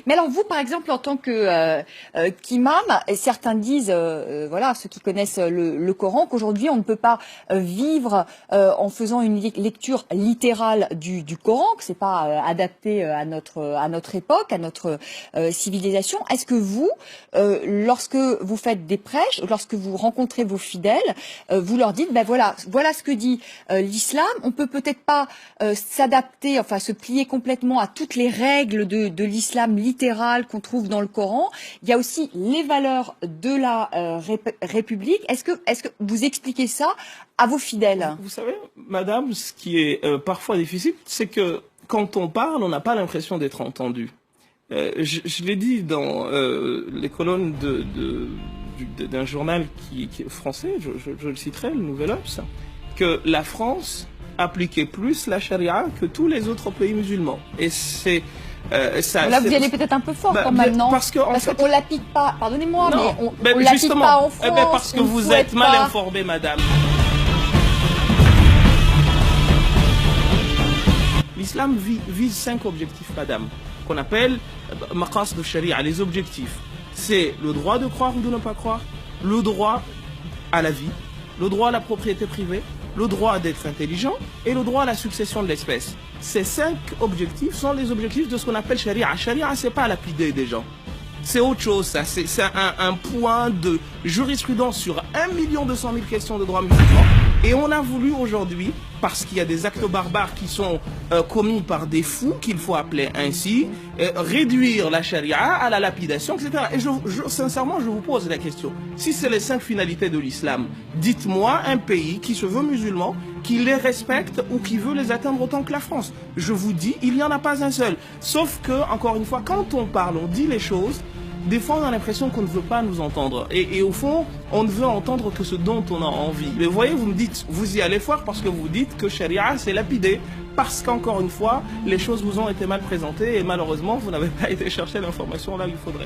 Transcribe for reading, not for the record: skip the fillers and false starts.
Mais alors vous, par exemple, en tant qu'imam, certains disent, voilà, ceux qui connaissent le Coran, qu'aujourd'hui on ne peut pas vivre en faisant une lecture littérale du Coran, que c'est pas adapté à notre époque, à notre civilisation. Est-ce que vous, lorsque vous faites des prêches, lorsque vous rencontrez vos fidèles, vous leur dites, ben voilà ce que dit l'islam. On peut-être pas s'adapter, enfin se plier complètement à toutes les règles de l'islam littéral qu'on trouve dans le Coran. Il y a aussi les valeurs de la République. Est-ce que vous expliquez ça à vos fidèles? Vous savez, madame, ce qui est parfois difficile, c'est que quand on parle, on n'a pas l'impression d'être entendu. Je l'ai dit dans les colonnes d'un journal qui est français, je le citerai, le Nouvel Obs, que la France appliquait plus la charia que tous les autres pays musulmans. Et c'est ça. Là, vous y allez peut-être un peu fort quand même, non? Parce qu'on l'applique pas. Pardonnez-moi, mais on l'applique pas en France. Parce que vous êtes mal informée, madame. L'islam vise 5 objectifs, madame, qu'on appelle maqas de sharia, les objectifs. C'est le droit de croire ou de ne pas croire, le droit à la vie, le droit à la propriété privée, le droit d'être intelligent et le droit à la succession de l'espèce. Ces 5 objectifs sont les objectifs de ce qu'on appelle sharia. Sharia, c'est pas lapider des gens. C'est autre chose, ça. C'est un point de jurisprudence sur 1 200 000 questions de droit musulman. Et on a voulu aujourd'hui, parce qu'il y a des actes barbares qui sont commis par des fous, qu'il faut appeler ainsi, réduire la charia à la lapidation, etc. Et sincèrement, je vous pose la question. Si c'est les 5 finalités de l'islam, dites-moi un pays qui se veut musulman, qui les respecte ou qui veut les atteindre autant que la France. Je vous dis, il n'y en a pas un seul. Sauf que, encore une fois, quand on parle, on dit les choses, des fois, on a l'impression qu'on ne veut pas nous entendre. Et au fond, on ne veut entendre que ce dont on a envie. Mais vous voyez, vous me dites, vous y allez fort parce que vous dites que charia, c'est lapidé. Parce qu'encore une fois, les choses vous ont été mal présentées et malheureusement, vous n'avez pas été chercher l'information là où il faudrait.